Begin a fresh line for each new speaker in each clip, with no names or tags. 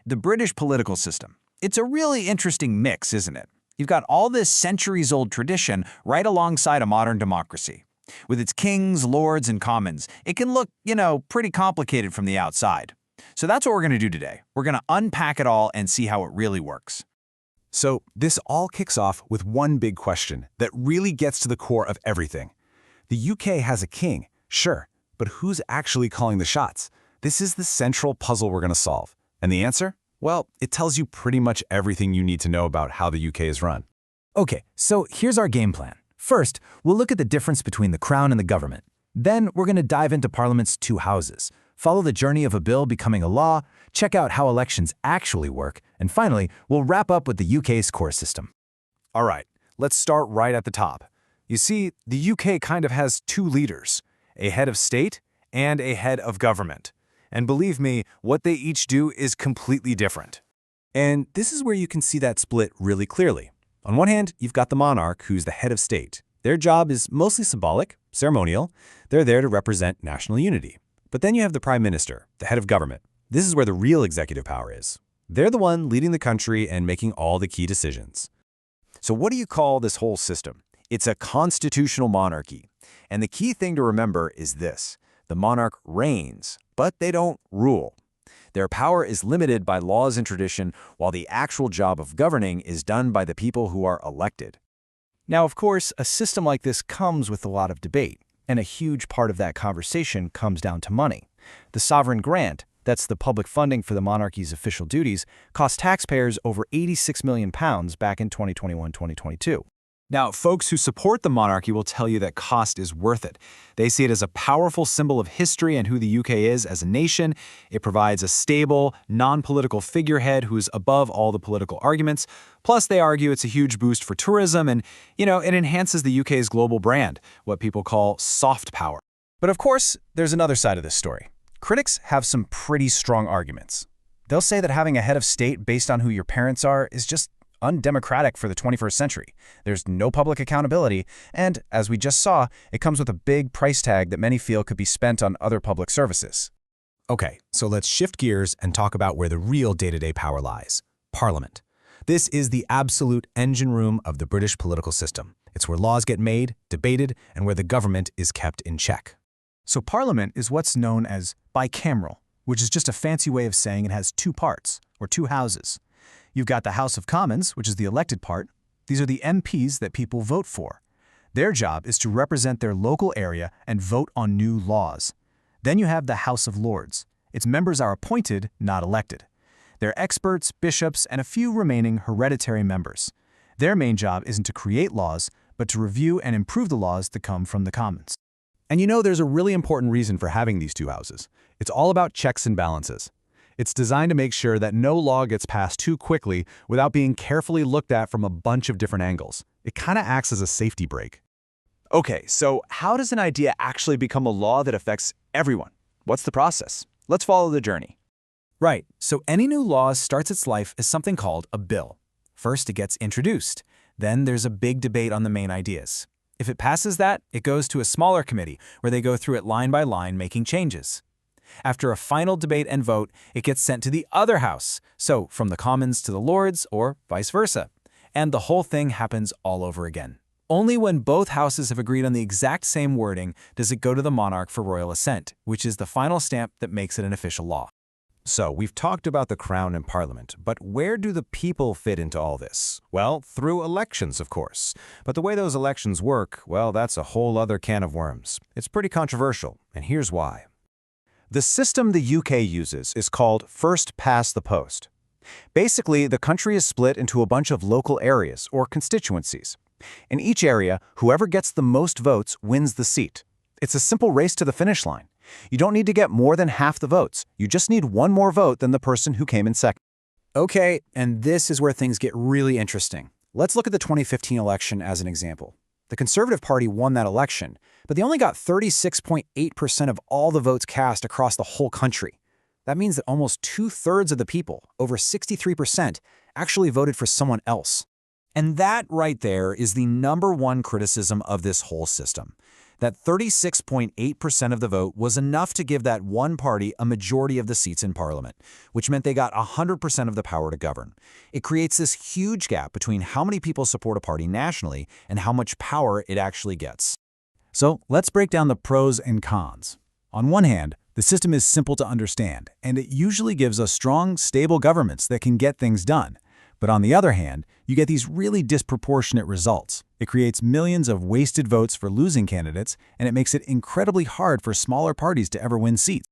The British political system. It's a really interesting mix, isn't it? You've got all this centuries-old tradition right alongside a modern democracy. With its kings, lords, and commons, it can look, pretty complicated from the outside. So that's what we're going to do today. We're going to unpack it all and see how it really works.
So this all kicks off with one big question that really gets to the core of everything. The UK has a king, sure, but who's actually calling the shots? This is the central puzzle we're going to solve. And the answer? Well, it tells you pretty much everything you need to know about how the UK is run.
Okay, so here's our game plan. First, we'll look at the difference between the Crown and the government. Then we're going to dive into Parliament's two houses, follow the journey of a bill becoming a law, check out how elections actually work, and finally, we'll wrap up with the UK's core system.
All right, let's start right at the top. You see, the UK kind of has two leaders, a head of state and a head of government. And believe me, what they each do is completely different. And this is where you can see that split really clearly. On one hand, you've got the monarch, who's the head of state. Their job is mostly symbolic, ceremonial. They're there to represent national unity. But then you have the prime minister, the head of government. This is where the real executive power is. They're the one leading the country and making all the key decisions. So what do you call this whole system? It's a constitutional monarchy. And the key thing to remember is this. The monarch reigns, but they don't rule. Their power is limited by laws and tradition, while the actual job of governing is done by the people who are elected.
Now, of course, a system like this comes with a lot of debate, and a huge part of that conversation comes down to money. The sovereign grant, that's the public funding for the monarchy's official duties, cost taxpayers over £86 million back in 2021-2022.
Now, folks who support the monarchy will tell you that cost is worth it. They see it as a powerful symbol of history and who the UK is as a nation. It provides a stable, non-political figurehead who's above all the political arguments. Plus, they argue it's a huge boost for tourism and, it enhances the UK's global brand, what people call soft power.
But of course, there's another side of this story. Critics have some pretty strong arguments. They'll say that having a head of state based on who your parents are is just undemocratic for the 21st century. There's no public accountability, and as we just saw, it comes with a big price tag that many feel could be spent on other public services.
Okay, so let's shift gears and talk about where the real day-to-day power lies. Parliament. This is the absolute engine room of the British political system. It's where laws get made, debated, and where the government is kept in check.
So Parliament is what's known as bicameral, which is just a fancy way of saying it has two parts, or two houses. You've got the House of Commons, which is the elected part. These are the MPs that people vote for. Their job is to represent their local area and vote on new laws. Then you have the House of Lords. Its members are appointed, not elected. They're experts, bishops, and a few remaining hereditary members. Their main job isn't to create laws, but to review and improve the laws that come from the Commons.
And there's a really important reason for having these two houses. It's all about checks and balances. It's designed to make sure that no law gets passed too quickly without being carefully looked at from a bunch of different angles. It kind of acts as a safety brake. Okay, so how does an idea actually become a law that affects everyone? What's the process? Let's follow the journey.
Right, so any new law starts its life as something called a bill. First, it gets introduced. Then there's a big debate on the main ideas. If it passes that, it goes to a smaller committee where they go through it line by line, making changes. After a final debate and vote, it gets sent to the other house, so from the Commons to the Lords or vice versa. And the whole thing happens all over again. Only when both houses have agreed on the exact same wording does it go to the monarch for royal assent, which is the final stamp that makes it an official law.
So we've talked about the Crown and Parliament, but where do the people fit into all this? Well, through elections, of course. But the way those elections work, well, that's a whole other can of worms. It's pretty controversial, and here's why. The system the UK uses is called first past the post. Basically, the country is split into a bunch of local areas or constituencies. In each area, whoever gets the most votes wins the seat. It's a simple race to the finish line. You don't need to get more than half the votes. You just need one more vote than the person who came in second.
Okay, and this is where things get really interesting. Let's look at the 2015 election as an example. The Conservative Party won that election, but they only got 36.8% of all the votes cast across the whole country. That means that almost 2/3 of the people, over 63%, actually voted for someone else. And that right there is the #1 criticism of this whole system.
That 36.8% of the vote was enough to give that one party a majority of the seats in parliament, which meant they got 100% of the power to govern. It creates this huge gap between how many people support a party nationally and how much power it actually gets.
So let's break down the pros and cons. On one hand, the system is simple to understand, and it usually gives us strong, stable governments that can get things done. But on the other hand, you get these really disproportionate results. It creates millions of wasted votes for losing candidates, and it makes it incredibly hard for smaller parties to ever win seats.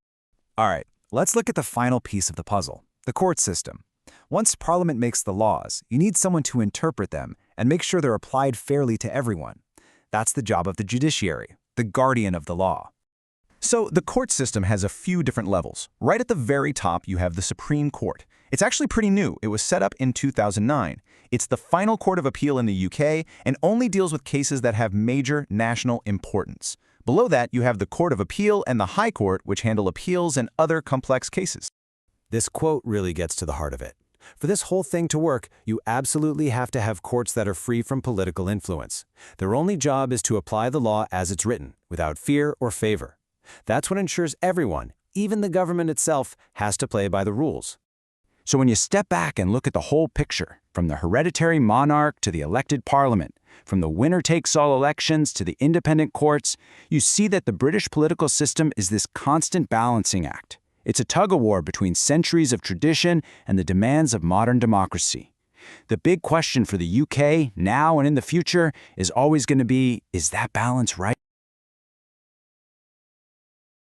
All right, let's look at the final piece of the puzzle, the court system. Once Parliament makes the laws, you need someone to interpret them and make sure they're applied fairly to everyone. That's the job of the judiciary, the guardian of the law.
So the court system has a few different levels. Right at the very top, you have the Supreme Court. It's actually pretty new. It was set up in 2009. It's the final court of appeal in the UK and only deals with cases that have major national importance. Below that, you have the Court of Appeal and the High Court, which handle appeals and other complex cases.
This quote really gets to the heart of it. For this whole thing to work, you absolutely have to have courts that are free from political influence. Their only job is to apply the law as it's written, without fear or favor. That's what ensures everyone, even the government itself, has to play by the rules. So when you step back and look at the whole picture, from the hereditary monarch to the elected parliament, from the winner-takes-all elections to the independent courts, you see that the British political system is this constant balancing act. It's a tug-of-war between centuries of tradition and the demands of modern democracy. The big question for the UK, now and in the future, is always going to be, is that balance right?